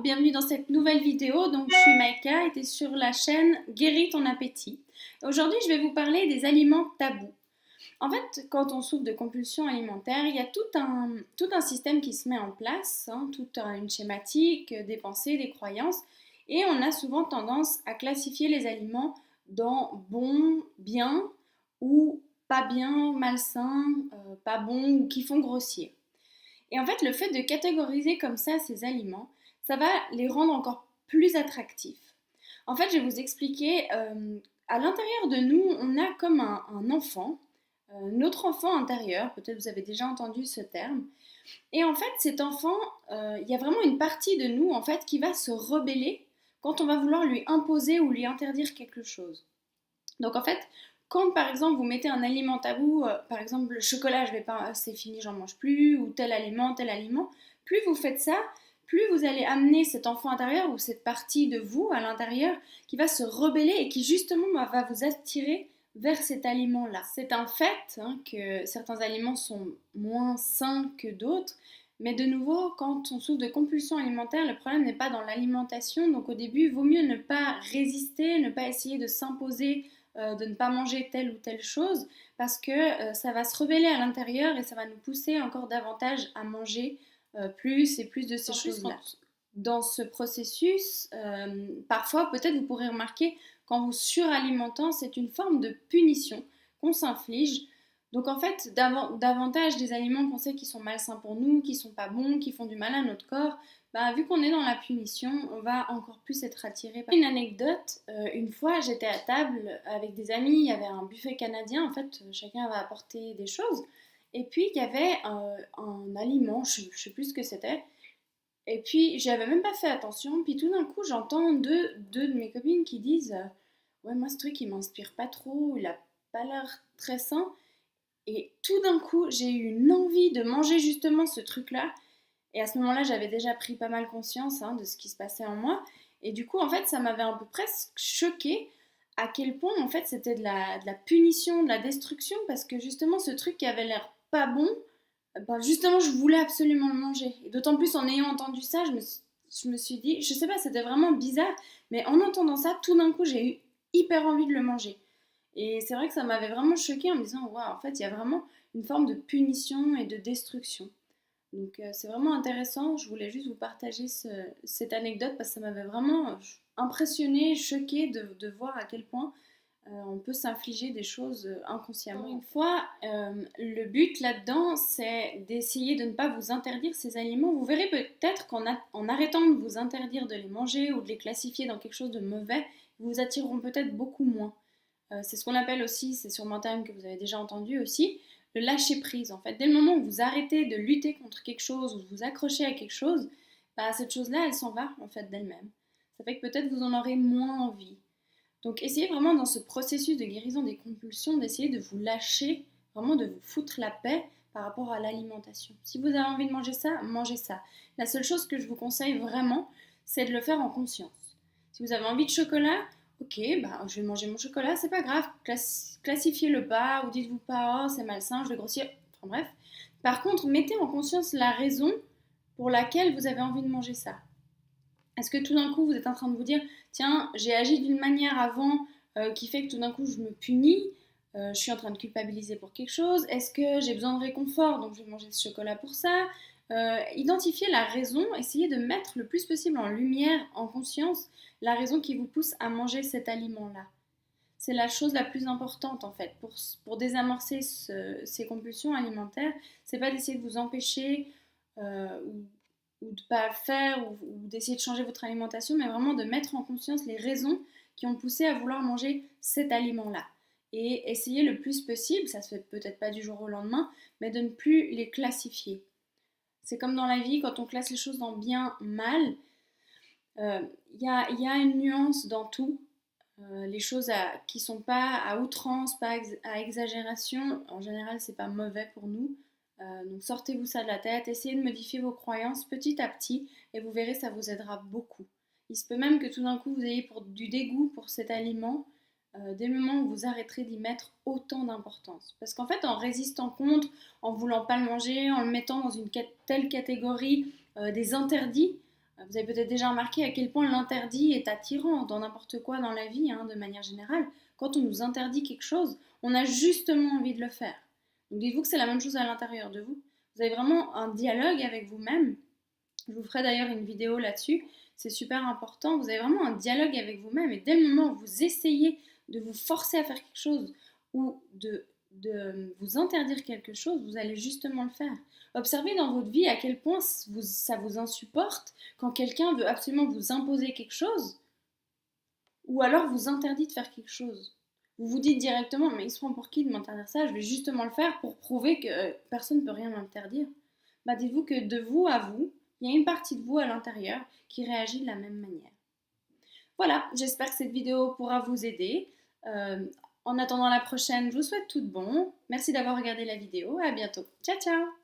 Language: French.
bienvenue dans cette nouvelle vidéo. Donc, je suis Maïka et tu es sur la chaîne Guéris ton appétit. Aujourd'hui, je vais vous parler des aliments tabous. En fait, quand on souffre de compulsions alimentaires, il y a tout un système qui se met en place, toute une schématique, des pensées, des croyances, et on a souvent tendance à classifier les aliments dans bon, bien, ou pas bien, malsain, pas bon, ou qui font grossir. Et en fait, le fait de catégoriser comme ça ces aliments, ça va les rendre encore plus attractifs. En fait, je vais vous expliquer, à l'intérieur de nous, on a comme un enfant, notre enfant intérieur, peut-être vous avez déjà entendu ce terme. Et en fait, cet enfant, il y a vraiment une partie de nous, en fait, qui va se rebeller quand on va vouloir lui imposer ou lui interdire quelque chose. Donc en fait, quand par exemple vous mettez un aliment tabou, par exemple le chocolat, je vais pas, c'est fini, j'en mange plus, ou tel aliment, plus vous faites ça, plus vous allez amener cet enfant intérieur ou cette partie de vous à l'intérieur qui va se rebeller et qui justement va vous attirer vers cet aliment-là. C'est un fait que certains aliments sont moins sains que d'autres, mais de nouveau, quand on souffre de compulsion alimentaire, le problème n'est pas dans l'alimentation. Donc au début, il vaut mieux ne pas résister, ne pas essayer de s'imposer de ne pas manger telle ou telle chose parce que ça va se rebeller à l'intérieur et ça va nous pousser encore davantage à manger plus et plus de ces choses-là. Dans ce processus, parfois peut-être vous pourrez remarquer qu'en vous suralimentant, c'est une forme de punition qu'on s'inflige. Donc en fait, davantage des aliments qu'on sait qui sont malsains pour nous, qui sont pas bons, qui font du mal à notre corps, bah, vu qu'on est dans la punition, on va encore plus être attiré par... Une anecdote, une fois j'étais à table avec des amis, il y avait un buffet canadien, en fait chacun avait apporté des choses, et puis il y avait un aliment, je sais plus ce que c'était, et puis j'avais même pas fait attention, puis tout d'un coup j'entends deux de mes copines qui disent ouais moi ce truc il m'inspire pas trop, il a pas l'air très sain, et tout d'un coup j'ai eu une envie de manger justement ce truc-là. Et à ce moment-là, j'avais déjà pris pas mal conscience de ce qui se passait en moi. Et du coup, en fait, ça m'avait un peu presque choqué à quel point, en fait, c'était de la punition, de la destruction, parce que justement, ce truc qui avait l'air pas bon, ben justement, je voulais absolument le manger. Et d'autant plus en ayant entendu ça, je me suis dit, je sais pas, c'était vraiment bizarre, mais en entendant ça, tout d'un coup, j'ai eu hyper envie de le manger. Et c'est vrai que ça m'avait vraiment choqué en me disant, waouh, en fait, il y a vraiment une forme de punition et de destruction. Donc c'est vraiment intéressant, je voulais juste vous partager cette anecdote parce que ça m'avait vraiment impressionné, choqué de voir à quel point on peut s'infliger des choses inconsciemment. Encore une fois, le but là-dedans, c'est d'essayer de ne pas vous interdire ces aliments. Vous verrez peut-être qu'en arrêtant de vous interdire de les manger ou de les classifier dans quelque chose de mauvais, ils vous attireront peut-être beaucoup moins. C'est ce qu'on appelle aussi, c'est sûrement un terme que vous avez déjà entendu aussi, le lâcher prise en fait. Dès le moment où vous arrêtez de lutter contre quelque chose ou de vous accrochez à quelque chose, bah, cette chose-là, elle s'en va en fait d'elle-même. Ça fait que peut-être vous en aurez moins envie. Donc essayez vraiment dans ce processus de guérison des compulsions d'essayer de vous lâcher, vraiment de vous foutre la paix par rapport à l'alimentation. Si vous avez envie de manger ça, mangez ça. La seule chose que je vous conseille vraiment, c'est de le faire en conscience. Si vous avez envie de chocolat, ok, bah, je vais manger mon chocolat, c'est pas grave, classifiez-le pas, ou dites-vous pas, oh c'est malsain, je vais grossir, enfin bref. Par contre, mettez en conscience la raison pour laquelle vous avez envie de manger ça. Est-ce que tout d'un coup vous êtes en train de vous dire, tiens, j'ai agi d'une manière avant qui fait que tout d'un coup je me punis, je suis en train de culpabiliser pour quelque chose, est-ce que j'ai besoin de réconfort, donc je vais manger ce chocolat pour ça. Identifiez la raison, essayez de mettre le plus possible en lumière, en conscience, la raison qui vous pousse à manger cet aliment-là. C'est la chose la plus importante en fait pour désamorcer ces compulsions alimentaires. C'est pas d'essayer de vous empêcher ou de ne pas le faire ou d'essayer de changer votre alimentation, mais vraiment de mettre en conscience les raisons qui ont poussé à vouloir manger cet aliment-là. Et essayer le plus possible, ça se fait peut-être pas du jour au lendemain, mais de ne plus les classifier. C'est comme dans la vie, quand on classe les choses dans bien, mal, y a une nuance dans tout. Les choses qui ne sont pas à outrance, pas à exagération, en général, c'est pas mauvais pour nous. Donc sortez-vous ça de la tête, essayez de modifier vos croyances petit à petit et vous verrez, ça vous aidera beaucoup. Il se peut même que tout d'un coup, vous ayez du dégoût pour cet aliment dès le moment où vous arrêterez d'y mettre autant d'importance. Parce qu'en fait, en résistant contre, en voulant pas le manger, en le mettant dans une telle catégorie des interdits, Vous avez peut-être déjà remarqué à quel point l'interdit est attirant dans n'importe quoi dans la vie, hein, de manière générale. Quand on nous interdit quelque chose, on a justement envie de le faire. Donc dites-vous que c'est la même chose à l'intérieur de vous. Vous avez vraiment un dialogue avec vous-même. Je vous ferai d'ailleurs une vidéo là-dessus. C'est super important. Vous avez vraiment un dialogue avec vous-même. Et dès le moment où vous essayez de vous forcer à faire quelque chose ou de vous interdire quelque chose, vous allez justement le faire. Observez dans votre vie à quel point ça vous insupporte quand quelqu'un veut absolument vous imposer quelque chose ou alors vous interdit de faire quelque chose. Vous vous dites directement, mais il se prend pour qui de m'interdire ça? Je vais justement le faire pour prouver que personne ne peut rien m'interdire. Bah, dites-vous que de vous à vous, il y a une partie de vous à l'intérieur qui réagit de la même manière. Voilà, j'espère que cette vidéo pourra vous aider. Euh, En attendant la prochaine, je vous souhaite tout de bon. Merci d'avoir regardé la vidéo. À bientôt. Ciao, ciao!